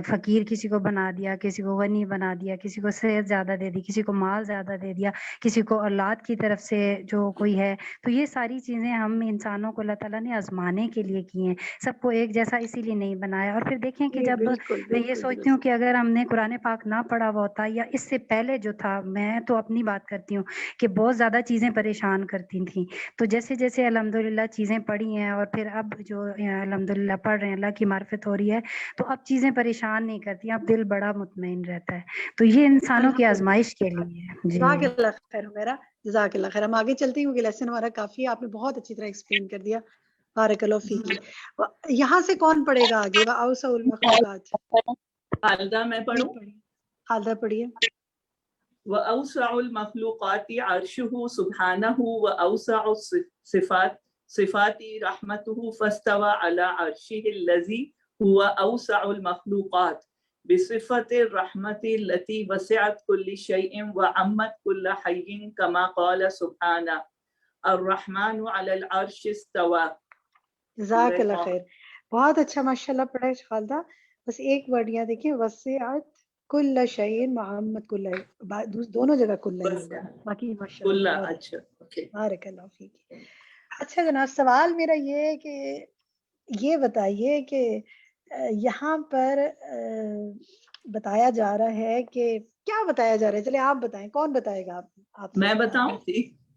Speaker 16: فقیر کسی کو بنا دیا، کسی کو غنی بنا دیا، کسی کو صحت زیادہ دے دی، کسی کو مال زیادہ دے دیا، کسی کو اولاد کی طرف سے جو کوئی ہے. تو یہ ساری چیزیں ہم انسانوں کو اللہ تعالیٰ نے آزمانے کے لیے کی ہیں، سب کو ایک جیسا اسی لیے نہیں بنایا. اور پھر دیکھیں کہ جب میں یہ سوچتی ہوں کہ اگر ہم نے قرآن پاک نہ پڑھا ہوا ہوتا یا اس سے پہلے جو تھا، میں تو اپنی بات کرتی ہوں کہ بہت زیادہ چیزیں پریشان کرتی تھیں. تو جیسے جیسے الحمدللہ چیزیں پڑھی ہیں اور پھر اب جو الحمدللہ پڑھ رہے ہیں، اللہ کی معرفت ہو رہی ہے، تو اب چیزیں پریشان نہیں کرتی، اب دل بڑا مطمئن رہتا ہے. تو یہ انسانوں کی آزمائش کے لیے ہے. جی
Speaker 4: جزاک اللہ خیر میرا، جزاک اللہ خیر. ہم آگے چلتے ہیں کیونکہ لیسن ہمارا کافی ہے، آپ نے بہت اچھی طرح ایکسپلین کر دیا. بارک اللہ فیکی. یہاں سے کون پڑھے گا آگے؟ اوسع المخلوقات.
Speaker 17: خالدہ میں پڑھوں؟
Speaker 4: خالدہ پڑھیے.
Speaker 17: وَأَوْسَعُ الْمَخْلُوقَاتِ عَرْشُهُ سُبْحَانَهُ وَأَوْسَعُ صِفَاتِ رَحْمَتُهُ فَاسْتَوَى عَلَى عَرْشِهِ الَّذِي هُوَ أَوْسَعُ الْمَخْلُوقَاتِ بِصِفَةِ الرَّحْمَةِ الَّتِي وَسِعَتْ كُلَّ شَيْءٍ وَعَمَّتْ كُلَّ حَيٍّ كَمَا قَالَ سُبْحَانَهُ الرَّحْمَنُ عَلَى الْعَرْشِ اسْتَوَى.
Speaker 4: جزاک اللہ خیر. بہت اچھا ماشاءاللہ پڑھا ہے خالدہ. بس ایک ورڈ یہاں دیکھیں، وسعت کل شیء محمد کل، دونوں جگہ کل ہے، باقی ماشاءاللہ.
Speaker 17: اچھا اوکے.
Speaker 4: بارک اللہ فیک. اچھا جناب، سوال میرا یہ ہے کہ یہ بتائیے کہ یہاں پر بتایا جا رہا ہے کہ کیا بتایا جا رہا ہے؟ چلے آپ بتائیں، کون بتائے گا؟ آپ
Speaker 17: میں بتاؤں؟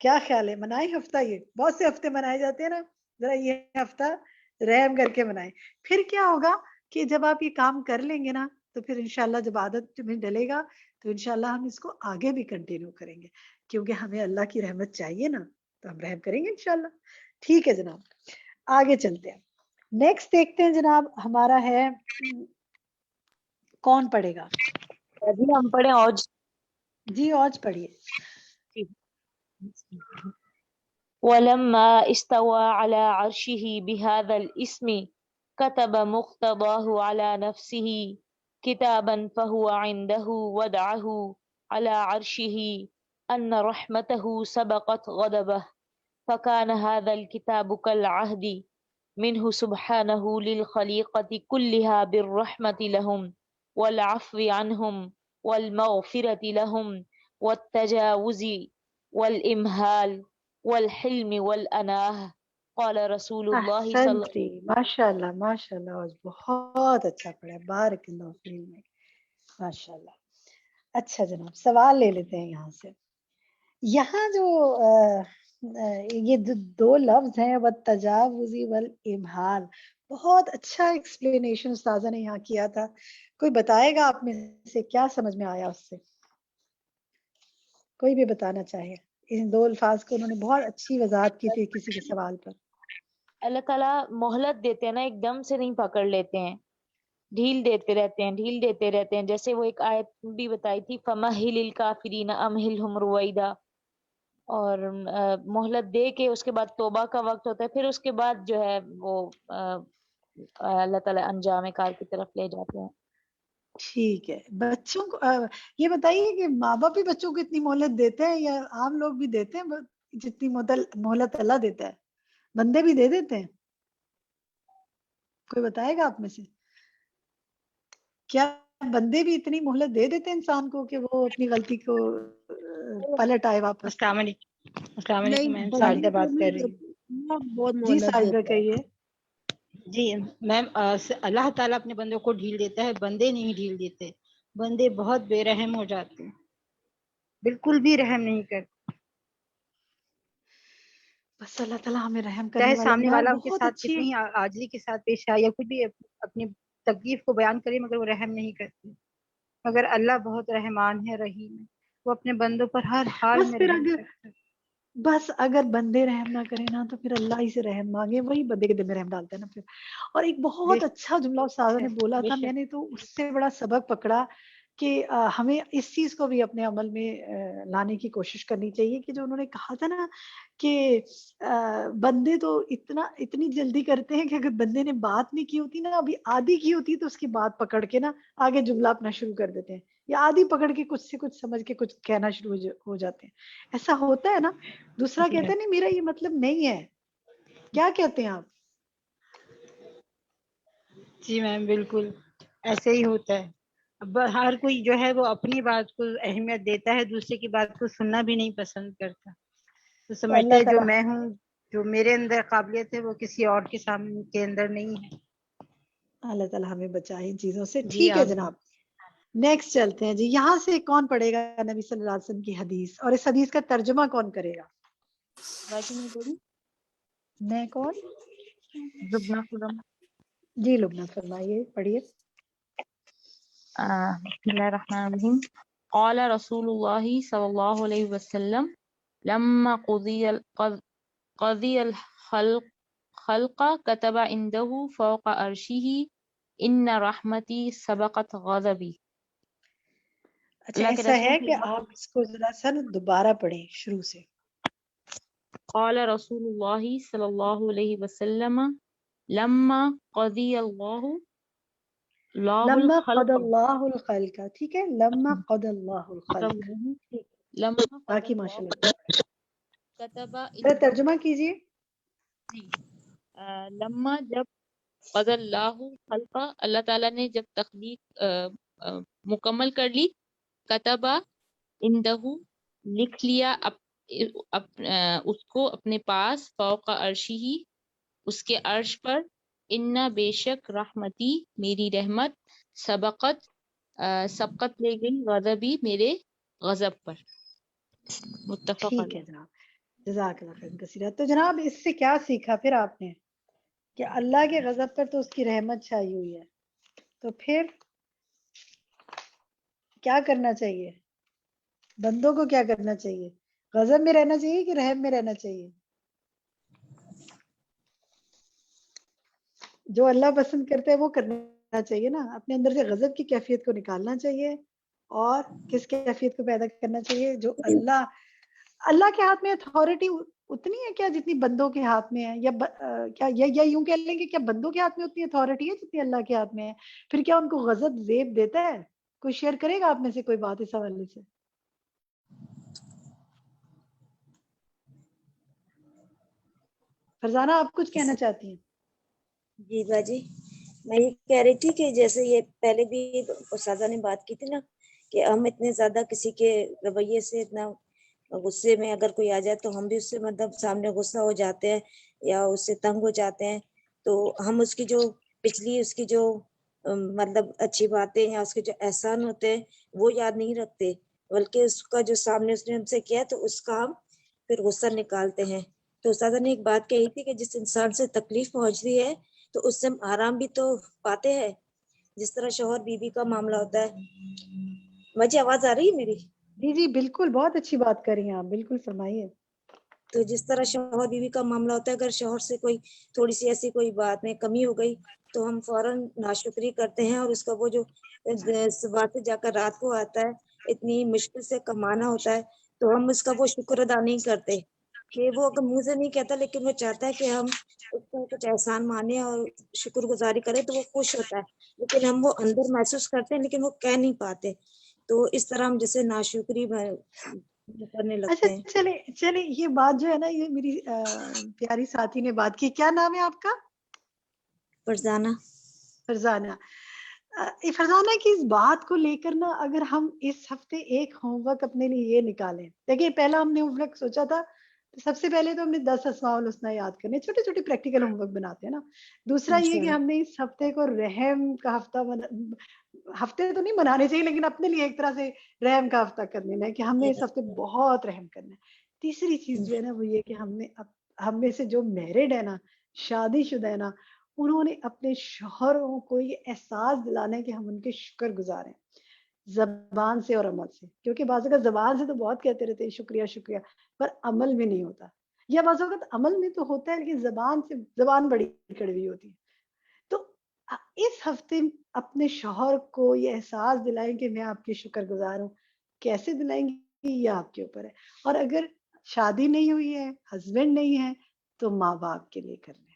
Speaker 4: کیا خیال ہے منائیں ہفتہ؟ یہ بہت سے ہفتے منائے جاتے ہیں نا، ذرا یہ ہفتہ رحم کر کے منائیں. پھر کیا ہوگا کہ جب آپ یہ کام کر لیں گے نا تو پھر انشاءاللہ جب عادت میں ڈلے گا تو انشاءاللہ ہم اس کو آگے بھی کنٹینیو کریں گے، کیونکہ ہمیں اللہ کی رحمت چاہیے نا، تو ہم رحم کریں گے انشاءاللہ. ٹھیک ہے جناب، آگے چلتے ہیں. نیکسٹ دیکھتے ہیں جناب، ہمارا ہے کون پڑھے گا؟
Speaker 18: جی ہم پڑھیں اوج.
Speaker 4: جی اوج پڑھیے.
Speaker 18: ولما استوى على عرشه بهذا الاسم كتب مقتضاه على نفسه كتابا فهو عنده ودعه على عرشه أن رحمته سبقت غضبه فكان هذا الكتاب كالعهد منه سبحانه للخليقة كلها بالرحمة لهم والعفو عنهم والمغفرة لهم والتجاوز والإمهال والحلم والأناه. قال رسول الله صلی اللہ
Speaker 4: احسنتی، ماشاءاللہ ماشاءاللہ، آج بہت اچھا پڑھا، بارک اللہ فیک، ماشاءاللہ. اچھا جناب، سوال لے لیتے ہیں یہاں سے. یہاں جو یہ دو لفظ ہیں والتجاوزی والامہال، بہت اچھا ایکسپلینیشن استاذہ نے یہاں کیا تھا. کوئی بتائے گا آپ میں سے کیا سمجھ میں آیا اس سے؟ کوئی بھی بتانا چاہے. ان دو الفاظ کو انہوں نے بہت اچھی وضاحت کی تھی کسی کے سوال پر.
Speaker 18: اللہ تعالیٰ مہلت دیتے ہیں نا، ایک دم سے نہیں پکڑ لیتے ہیں، ڈھیل دیتے رہتے ہیں، ڈھیل دیتے رہتے ہیں. جیسے وہ ایک آیت بھی بتائی تھی فَمَهِّلِ الْكَافِرِينَ أَمْهِلْهُمْ رُوَيْدًا، اور مہلت دے کے اس کے بعد توبہ کا وقت ہوتا ہے، پھر اس کے بعد جو ہے وہ اللہ تعالیٰ انجام کار کی طرف لے جاتے ہیں.
Speaker 4: ٹھیک ہے. بچوں کو یہ بتائیے کہ ماں باپ بھی بچوں کو اتنی مہلت دیتے ہیں یا عام لوگ بھی دیتے ہیں جتنی مہلت اللہ دیتا ہے؟ بندے بھی دے دیتے ہیں؟ کوئی بتائے گا آپ میں سے؟ کیا بندے بھی اتنی مہلت دے دیتے ہیں انسان کو کہ وہ اپنی غلطی کو پلٹ آئے واپس؟
Speaker 19: السلام علیکم. السلام علیکم،
Speaker 13: نہیں،
Speaker 19: میم ساجدہ بات کر رہی ہوں.
Speaker 13: بہت
Speaker 4: جی
Speaker 13: مہلت
Speaker 4: ساجدہ
Speaker 13: دیتا ہے.
Speaker 4: کہیے.
Speaker 19: جی میم، اللہ تعالیٰ اپنے بندوں کو ڈھیل دیتا ہے، بندے نہیں ڈھیل دیتے. بندے بہت بے رحم ہو جاتے ہیں، بالکل بھی رحم نہیں کرتے.
Speaker 4: بس اللہ تعالیٰ ہمیں رحم کرنے
Speaker 19: چاہے
Speaker 4: والا
Speaker 19: سامنے
Speaker 4: بنائے.
Speaker 19: والا ان کے
Speaker 4: بہت
Speaker 19: ساتھ
Speaker 4: اچھی.
Speaker 19: کتنی عاجزی کے ساتھ پیش آئے یا کچھ بھی اپنی تکلیف کو بیان کرے، مگر وہ رحم نہیں کرتے. مگر اللہ بہت رحمان ہے، رحیم ہے، وہ اپنے بندوں پر ہر حال
Speaker 4: بس
Speaker 19: میں
Speaker 4: پھر
Speaker 19: رحم
Speaker 4: اگر
Speaker 19: کرتا ہے.
Speaker 4: بس اگر بندے رحم نہ کریں نا تو پھر اللہ ہی سے رحم مانگے، وہی بندے کے دل میں رحم ڈالتا ہے نا پھر. اور ایک بہت اچھا جملہ استاد نے بولا
Speaker 19: بے
Speaker 4: تھا، میں
Speaker 19: شک.
Speaker 4: نے تو اس سے بڑا سبق پکڑا کہ ہمیں اس چیز کو بھی اپنے عمل میں لانے کی کوشش کرنی چاہیے کہ جو انہوں نے کہا تھا نا کہ بندے تو اتنی جلدی کرتے ہیں کہ اگر بندے نے بات نہیں کی ہوتی نا، ابھی آدھی کی ہوتی تو اس کی بات پکڑ کے نا آگے جملہ اپنا شروع کر دیتے ہیں، یا آدھی پکڑ کے کچھ سے کچھ سمجھ کے کچھ کہنا شروع ہو جاتے ہیں. ایسا ہوتا ہے نا. دوسرا
Speaker 19: جی
Speaker 4: کہتا ہے نہیں میرا یہ مطلب نہیں ہے. کیا کہتے ہیں آپ؟
Speaker 19: جی میم، بالکل ایسے ہی ہوتا ہے. اب ہر کوئی جو ہے وہ اپنی بات کو اہمیت دیتا ہے، دوسرے کی بات کو سننا بھی نہیں پسند کرتا. تو
Speaker 4: تو
Speaker 19: سمجھتے
Speaker 4: اللہ
Speaker 19: ہیں جو
Speaker 4: تعالیٰ
Speaker 19: میں ہوں، جو میرے اندر قابلیت ہے وہ کسی اور کے سامنے کے اندر نہیں ہے.
Speaker 4: اللہ تعالیٰ ہمیں بچائے ان چیزوں سے.
Speaker 19: جی
Speaker 4: ٹھیک ہے
Speaker 19: آمین.
Speaker 4: جناب، نیکسٹ چلتے ہیں جی. یہاں سے کون پڑھے گا نبی صلی اللہ علیہ وسلم کی حدیث، اور اس حدیث کا ترجمہ کون کرے گا؟
Speaker 18: باقی میں بولی
Speaker 4: میں کون؟
Speaker 18: لبنہ خرم.
Speaker 4: جی لبنہ، فرمائیے، پڑھیے.
Speaker 18: بسم اللہ الرحمن الرحیم. قال رسول اللہ صلی اللہ علیہ وسلم لما قضی الخلق كتب عنده فوق عرشه ان رحمتی سبقت غضبی.
Speaker 4: اچھا
Speaker 18: اللہ کے
Speaker 4: ایسا
Speaker 18: رسول
Speaker 4: ہے کہ آپ اس کو ذرا سا دوبارہ پڑھیں شروع سے.
Speaker 18: قال رسول اللہ صلی اللہ علیہ وسلم لما قضی اللہ
Speaker 4: لما قضى
Speaker 18: الخلق.
Speaker 4: اللہ الخلق، ٹھیک ہے، لما قضى اللہ الخلق، ٹھیک.
Speaker 18: لما قضى
Speaker 4: باقی ماشاء
Speaker 18: اللہ
Speaker 4: اللہ.
Speaker 18: كتب
Speaker 4: ذرا ترجمہ کیجیے.
Speaker 18: لما جب قضى اللہ خلق، اللہ تعالیٰ نے جب تخلیق مکمل کر لی، کتبہ اندہ لکھ لیا اس کو اپنے پاس، فوق عرشی ہی اس کے عرش پر، انا بے شک رحمتی میری رحمت، سبقت لے گئی، غضبی میرے غضب پر. متفق
Speaker 4: ٹھیک ہے
Speaker 18: علیہ.
Speaker 4: جناب. جزاک اللہ خیر کثیرہ. تو جناب اس سے کیا سیکھا پھر آپ نے کہ اللہ کے غضب پر تو اس کی رحمت چھائی ہوئی ہے, تو پھر کیا کرنا چاہیے بندوں کو؟ کیا کرنا چاہیے؟ غضب میں رہنا چاہیے کہ رحم میں رہنا چاہیے؟ جو اللہ پسند کرتا ہے وہ کرنا چاہیے نا. اپنے اندر سے غضب کی کیفیت کو نکالنا چاہیے, اور کس کیفیت کو پیدا کرنا چاہیے؟ جو اللہ کے ہاتھ میں اتھارٹی اتنی ہے کیا جتنی بندوں کے ہاتھ میں ہے, یا یوں کہہ لیں کہ کیا بندوں کے ہاتھ میں اتنی اتھارٹی ہے جتنی اللہ کے ہاتھ میں ہے؟ پھر کیا ان کو غضب زیب دیتا ہے؟ کوئی شیئر کرے گا آپ میں سے کوئی بات اس حوالے سے؟ فرزانہ آپ کچھ کہنا چاہتی ہیں؟
Speaker 20: جی باجی, میں یہ کہہ رہی تھی کہ جیسے یہ پہلے بھی استاذہ نے بات کی تھی نا کہ ہم اتنے زیادہ کسی کے رویے سے اتنا غصے میں اگر کوئی آ جائے تو ہم بھی اس سے مطلب سامنے غصہ ہو جاتے ہیں یا اس سے تنگ ہو جاتے ہیں, تو ہم اس کی جو پچھلی اس کی جو مطلب اچھی باتیں یا اس کے جو احسان ہوتے ہیں وہ یاد نہیں رکھتے, بلکہ اس کا جو سامنے اس نے ہم سے کیا تو اس کا ہم پھر غصہ نکالتے ہیں. تو استاذہ نے ایک بات کہی تھی کہ جس انسان سے تکلیف پہنچتی ہے تو اس سے ہم آرام بھی تو پاتے ہیں, جس طرح شوہر بیوی کا معاملہ ہوتا ہے. مجھے آواز آ رہی ہے میری؟
Speaker 4: جی جی بالکل, بہت اچھی بات کر رہی ہیں آپ, بالکل فرمائیے.
Speaker 20: تو جس طرح شوہر بیوی کا معاملہ ہوتا ہے, اگر شوہر سے کوئی تھوڑی سی ایسی کوئی بات میں کمی ہو گئی تو ہم فوراً ناشکری کرتے ہیں, اور اس کا وہ جو صبح سے جا کر رات کو آتا ہے, اتنی مشکل سے کمانا ہوتا ہے, تو ہم اس کا وہ شکر ادا نہیں کرتے کہ وہ اگر منہ سے نہیں کہتا لیکن وہ چاہتا ہے کہ ہم اس کا کچھ احسان مانے اور شکر گزاری کریں, تو وہ خوش ہوتا ہے, لیکن ہم وہ اندر محسوس کرتے ہیں لیکن وہ کہہ نہیں پاتے. تو اس طرح ہم جیسے ناشکری کرنے
Speaker 4: اچھا
Speaker 20: لگتے ہیں.
Speaker 4: چلے یہ بات جو ہے نا, یہ میری پیاری ساتھی نے بات کی, کیا نام ہے آپ کا؟
Speaker 20: فرزانہ.
Speaker 4: فرزانہ. فرزانہ کی اس بات کو لے کر نا, اگر ہم اس ہفتے ایک ہوم ورک اپنے لیے یہ نکالیں, دیکھیے پہلا ہم نے ہوم ورک سوچا تھا, سب سے پہلے تو ہم نے 10 اسماء الحسنی یاد کرنے, چھوٹے چھوٹے پریکٹیکل ہوم ورک بناتے ہیں نا. دوسرا یہ کہ ہم نے اس ہفتے کو رحم کا ہفتے تو نہیں بنانے چاہیے, لیکن اپنے لیے ایک طرح سے رحم کا ہفتہ کر لینا ہے کہ ہم نے اس ہفتے بہت رحم کرنا ہے. تیسری چیز جو ہے نا وہ یہ کہ ہم میں سے جو میرڈ ہے نا, شادی شدہ ہے نا, انہوں نے اپنے شوہروں کو یہ احساس دلانا ہے کہ ہم ان کے شکر گزار ہیں, زبان سے اور عمل سے. کیونکہ بعض اوقات زبان سے تو بہت کہتے رہتے ہیں شکریہ شکریہ, پر عمل میں نہیں ہوتا, یا بعض اوقات عمل میں تو ہوتا ہے لیکن زبان بڑی کڑوی ہوتی ہے. تو اس ہفتے اپنے شوہر کو یہ احساس دلائیں کہ میں آپ کی شکر گزار ہوں. کیسے دلائیں گے یہ آپ کے اوپر ہے, اور اگر شادی نہیں ہوئی ہے, ہسبینڈ نہیں ہے, تو ماں باپ کے لیے کرنا ہے,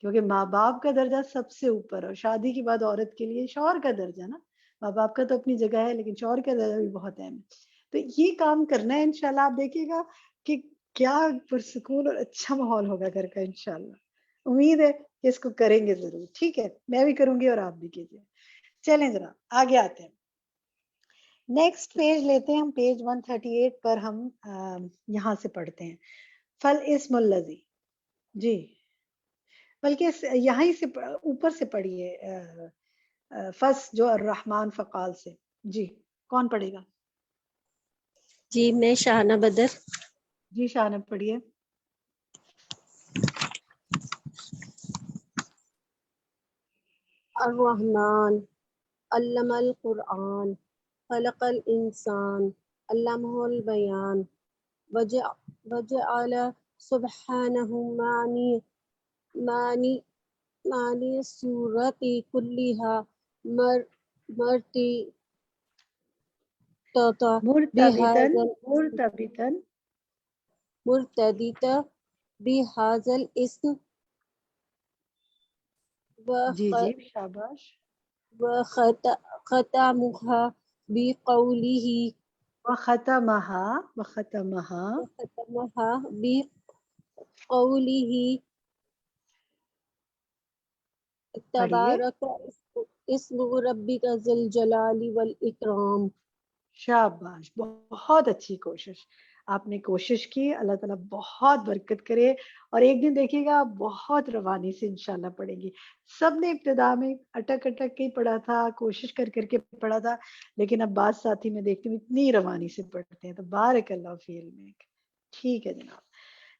Speaker 4: کیونکہ ماں باپ کا درجہ سب سے اوپر ہے, اور شادی کے بعد عورت کے لیے شوہر کا درجہ نا, ماں باپ کا تو اپنی جگہ ہے لیکن شوہر کا درجہ بھی بہت اہم ہے. تو یہ کام کرنا ہے انشاءاللہ. آپ دیکھیے گا کہ کیا پرسکون اور اچھا ماحول ہوگا گھر کا انشاءاللہ. امید ہے کہ اس کو کریں گے ضرور. ٹھیک ہے, میں بھی کروں گی اور آپ بھی کیجیے. چلیں ذرا آگے آتے ہیں, نیکسٹ پیج لیتے ہیں ہم, پیج 138 پر ہم یہاں سے پڑھتے ہیں فل اسم الذی. جی بلکہ یہاں ہی سے اوپر سے پڑھیے, فس جو الرحمن فقال سے. جی کون پڑھے گا؟
Speaker 21: جی میں شاہانہ بدر.
Speaker 4: جی شاہانہ پڑھیے.
Speaker 21: الرحمن علم القرآن خلق الانسان علمہ البیان وجعل سبحانہ معنی الصورت کلہا مرتبطا بہذا الاسم
Speaker 4: جی جی شاباش.
Speaker 21: وختمها بقوله
Speaker 4: وختمها
Speaker 21: بقوله تبارک اسم ربک ذی الجلال والاکرام.
Speaker 4: شاباش, بہت اچھی کوشش آپ نے کوشش کی. اللہ تعالیٰ بہت برکت کرے, اور ایک دن دیکھیے گا بہت روانی سے انشاءاللہ پڑھیں گی. سب نے ابتدا میں اٹک کے پڑھا تھا, کوشش کر کے پڑھا تھا, لیکن اب بعض ساتھی میں دیکھتی ہوں اتنی روانی سے پڑھتے ہیں, تو بارک اللہ فی علمک. ٹھیک ہے جناب,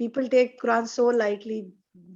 Speaker 4: People take Quran so lightly.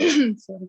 Speaker 22: sorry,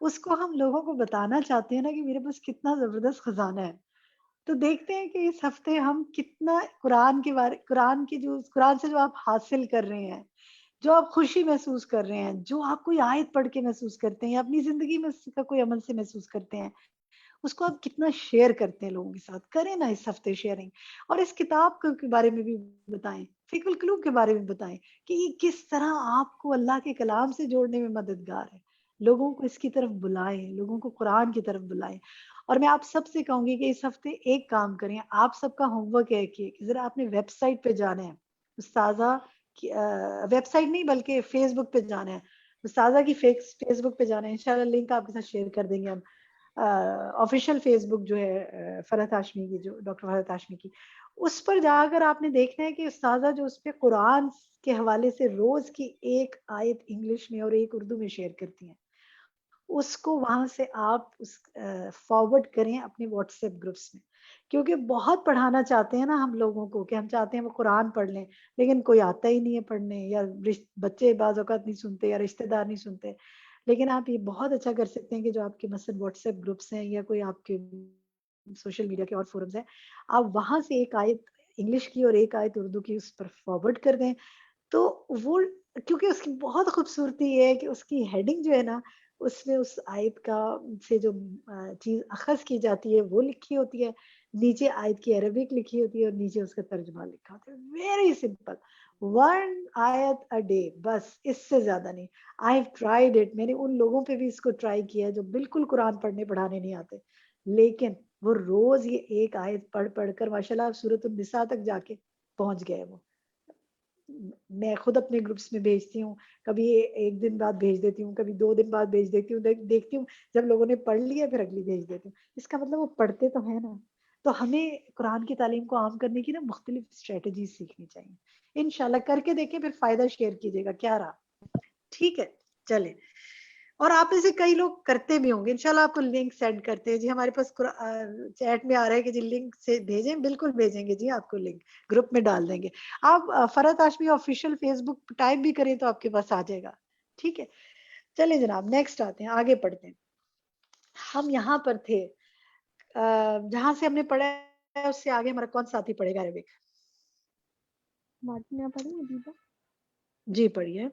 Speaker 5: اس کو ہم لوگوں کو بتانا چاہتے ہیں نا کہ میرے پاس کتنا زبردست خزانہ ہے. تو دیکھتے ہیں کہ اس ہفتے ہم کتنا قرآن سے جو آپ حاصل کر رہے ہیں، جو آپ خوشی محسوس کر رہے ہیں، جو آپ کوئی آیت پڑھ کے محسوس کرتے ہیں یا اپنی زندگی میں اس کا کوئی عمل سے محسوس کرتے ہیں، اس کو آپ کتنا شیئر کرتے ہیں لوگوں کے ساتھ. کریں نا اس ہفتے شیئرنگ. اور اس کتاب کے بارے میں بھی بتائیں، فقہ القلوب کے بارے میں بتائیں کہ یہ کس طرح آپ کو اللہ کے کلام سے جوڑنے میں مددگار ہے. لوگوں کو اس کی طرف بلائیں، لوگوں کو قرآن کی طرف بلائیں. اور میں آپ سب سے کہوں گی کہ اس ہفتے ایک کام کریں. آپ سب کا ہوم ورک ہے کہ ذرا آپ نے ویب سائٹ پہ جانا ہے. استاذہ ویب سائٹ نہیں بلکہ فیس بک پہ جانا ہے. استاذہ کی فیس بک پہ جانا ہے. انشاءاللہ لنک آپ کے ساتھ شیئر کر دیں گے ہم. آفیشیل فیس بک جو ہے فرحت ہاشمی کی، جو ڈاکٹر فرحت ہاشمی کی، اس پر جا کر آپ نے دیکھنا ہے کہ استاذہ جو اس پہ قرآن کے حوالے سے روز کی ایک آیت انگلش میں اور ایک اردو میں شیئر کرتی ہیں. اس کو وہاں سے آپ فارورڈ کریں اپنے واٹس ایپ گروپس میں، کیونکہ بہت پڑھانا چاہتے ہیں نا ہم لوگوں کو کہ ہم چاہتے ہیں وہ قرآن پڑھ لیں، لیکن کوئی آتا ہی نہیں ہے پڑھنے، یا بچے بعض اوقات نہیں سنتے یا رشتہ دار نہیں سنتے. لیکن آپ یہ بہت اچھا کر سکتے ہیں کہ جو آپ کے مثلا واٹس ایپ گروپس ہیں یا کوئی آپ کے سوشل میڈیا کے اور فورمز ہیں، آپ وہاں سے ایک آیت انگلش کی اور ایک آیت اردو کی اس پر فارورڈ کر دیں. تو وہ کیونکہ اس کی بہت خوبصورتی ہے کہ اس کی ہیڈنگ جو ہے نا، اس میں اس آیت کا سے جو چیز اخذ کی جاتی ہے وہ لکھی ہوتی ہے، نیچے آیت کی عربک لکھی ہوتی ہے اور نیچے اس کا ترجمہ لکھا ہوتا ہے. ویری سمپل، 1 آیت اے ڈے، بس اس سے زیادہ نہیں. I have tried it. میں نے ان لوگوں پہ بھی اس کو ٹرائی کیا جو بالکل قرآن پڑھنے پڑھانے نہیں آتے، لیکن وہ روز یہ ایک آیت پڑھ کر ماشاءاللہ سورۃ النساء تک جا کے پہنچ گئے. وہ میں خود اپنے گروپس میں بھیجتی ہوں، کبھی ایک دن بعد بھیج دیتی ہوں، کبھی 2 دن بعد بھیج دیتی ہوں. دیکھتی ہوں جب لوگوں نے پڑھ لیا پھر اگلی بھیج دیتی ہوں. اس کا مطلب وہ پڑھتے تو ہیں نا. تو ہمیں قرآن کی تعلیم کو عام کرنے کی نا مختلف اسٹریٹجیز سیکھنی چاہیے. انشاءاللہ کر کے دیکھیں، پھر فائدہ شیئر کیجیے گا کیا رہا. ٹھیک ہے چلے. اور آپ میں سے کئی لوگ کرتے بھی ہوں گے. انشاءاللہ آپ کو لنک سینڈ کرتے ہیں. جی ہمارے پاس چیٹ میں آ رہا ہے کہ جی لنک سے بھیجیں. بالکل بھیجیں گے جی، آپ کو لنک گروپ میں ڈال دیں گے. آپ فرحت ہاشمی آفیشیل فیس بک ٹائپ بھی کریں تو آپ کے پاس آ جائے گا. ٹھیک ہے چلیں جناب، نیکسٹ آتے ہیں، آگے پڑھتے ہیں. ہم یہاں پر تھے جہاں سے ہم نے پڑھا ہے اس سے آگے ہمارا کون ساتھی پڑھے گا عربک؟ جی پڑھیے.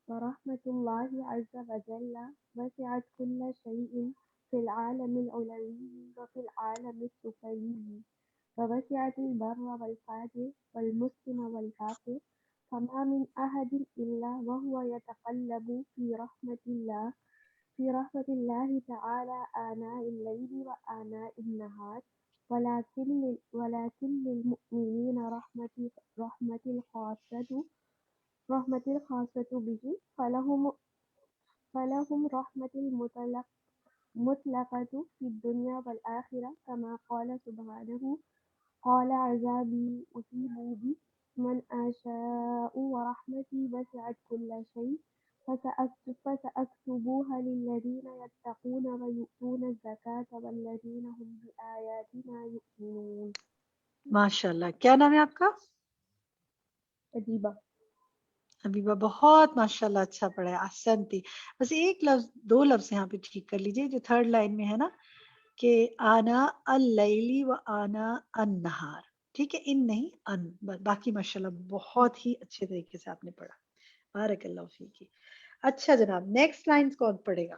Speaker 21: ورحمة الله عز وجل وسعت كل شيء في العالم العلوي وفي العالم السفلي، ووسعت البر والفاجر والمسلم والكافر، فما من أحد إلا وهو يتقلب في رحمة الله تعالى آناء الليل وآناء النهار، ولكن للمؤمنين رحمة الخاصة به، فلهم رحمة المطلقة في الدنيا والآخرة، كما قال سبحانه: قال عذابي أصيب به من أشاء ورحمتي وسعت كل شيء فسأكتبها للذين يتقون ويؤتون الزكاة والذين هم بآياتنا يؤمنون.
Speaker 5: ماشاءاللہ. کیا نام ہے آپ کا؟
Speaker 21: ادیبہ.
Speaker 5: حبیبہ، بہت ماشاءاللہ اچھا پڑھا ہے. احسنتی. بس ایک لفظ 2 لفظ یہاں پہ ٹھیک کر لیجئے جو 3rd لائن میں ہے نا، کہ آنا اللیلی و آنا النہار. ٹھیک ہے، ان نہیں ان. باقی ماشاءاللہ بہت ہی اچھے طریقے سے آپ نے پڑھا. بارک اللہ فیکی. اچھا جناب، نیکسٹ لائن کون پڑھے گا؟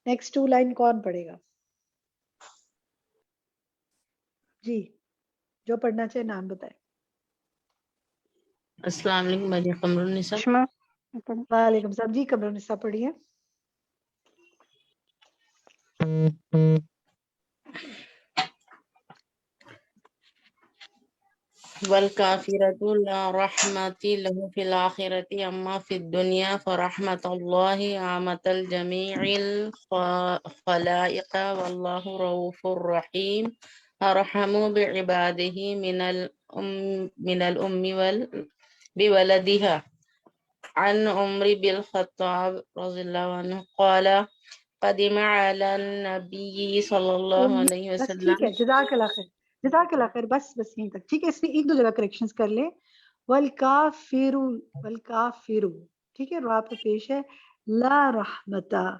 Speaker 5: نیکسٹ 2 لائن کون پڑھے گا؟ جی جو پڑھنا چاہے نام بتائے.
Speaker 6: السلام علیکم باجی. قمر النساء.
Speaker 5: وعلیکم السلام. جی قمر النساء پڑھیے.
Speaker 6: والکافرۃ لا رحمۃ له فی الآخرۃ اما فی الدنیا فرحمۃ اللہ عامۃ الجمیع الخلائق واللہ رؤوف الرحیم ارحم بعبادہ من الام بولدها. عن عمر بن الخطاب رضی اللہ عنہ قال قدم على النبی صلی اللہ علیہ
Speaker 5: بس ٹھیک ہے،
Speaker 6: وسلم.
Speaker 5: جزاک اللہ خیر. جزاک اللہ خیر. بس یہیں تک ٹھیک ہے. اس میں 1-2 جگہ کریکشنز کر لیں. والکافر، والکافر، ٹھیک ہے، را پہ پیش ہے، لا رحمتا,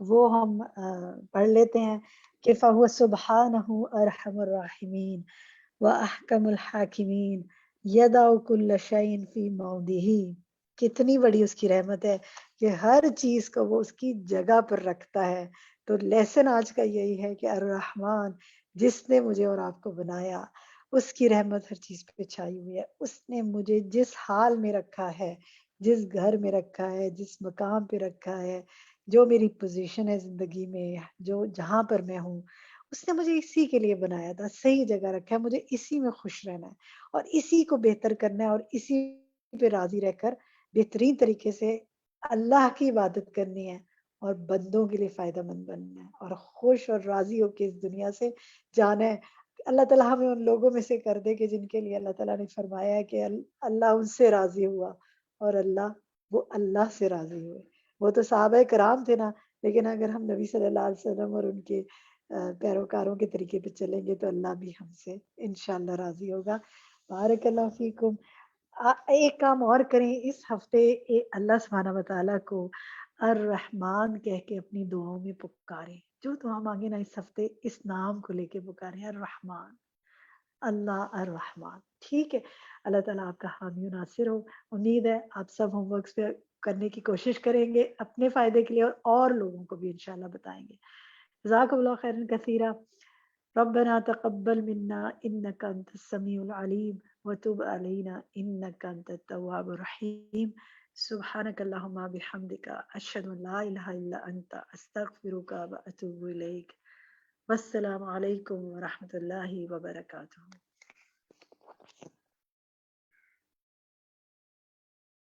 Speaker 5: وہ ہم پڑھ لیتے ہیں کہ فَهُوَ سُبْحَانَهُ أَرْحَمُ الرَّاحِمِينَ وَأَحْكَمُ الْحَاكِمِينَ يَضَعُ كُلَّ شَيْءٍ فِي مَوْضِعِهِ. کتنی بڑی اس کی رحمت ہے کہ ہر چیز کو وہ اس کی جگہ پر رکھتا ہے. تو لیسن آج کا یہی ہے کہ الرحمن جس نے مجھے اور آپ کو بنایا، اس کی رحمت ہر چیز پہ چھائی ہوئی ہے. اس نے مجھے جس حال میں رکھا ہے، جس گھر میں رکھا ہے، جس مقام پہ رکھا ہے، جو میری پوزیشن ہے زندگی میں، جو جہاں پر میں ہوں، اس نے مجھے اسی کے لیے بنایا تھا، صحیح جگہ رکھا ہے. مجھے اسی میں خوش رہنا ہے اور اسی کو بہتر کرنا ہے اور اسی پہ راضی رہ کر بہترین طریقے سے اللہ کی عبادت کرنی ہے اور بندوں کے لیے فائدہ مند بننا ہے اور خوش اور راضی ہو کے اس دنیا سے جانا ہے. اللہ تعالیٰ ہمیں ان لوگوں میں سے کر دے کہ جن کے لیے اللہ تعالیٰ نے فرمایا ہے کہ اللہ ان سے راضی ہوا اور وہ اللہ سے راضی ہوئے. وہ تو صحابہ کرام تھے نا، لیکن اگر ہم نبی صلی اللہ علیہ وسلم اور ان کے پیروکاروں کے طریقے پہ چلیں گے تو اللہ بھی ہم سے انشاءاللہ راضی ہوگا. بارک اللہ فیکم. ایک کام اور کریں اس ہفتے، اللہ سبحانہ وتعالیٰ کو الرحمن کہہ کے اپنی دعاؤں میں پکاریں. جو دعا مانگے نا اس ہفتے اس نام کو لے کے پکاریں، الرحمن، اللہ الرحمن. ٹھیک ہے، اللہ تعالیٰ آپ کا حامی و ناصر ہو. امید ہے آپ سب ہوم ورکس پہ کرنے کی کوشش کریں گے اپنے فائدے کے لیے اور لوگوں کو بھی انشاءاللہ بتائیں گے. جزاکم اللہ خیرا کثیرا. ربنا تقبل منا انك انت السميع العليم وتب علينا انك انت التواب الرحيم. سبحانك اللهم بحمدك اشهد ان لا اله الا انت استغفرك واتوب اليك. والسلام علیکم ورحمۃ اللہ وبرکاتہ.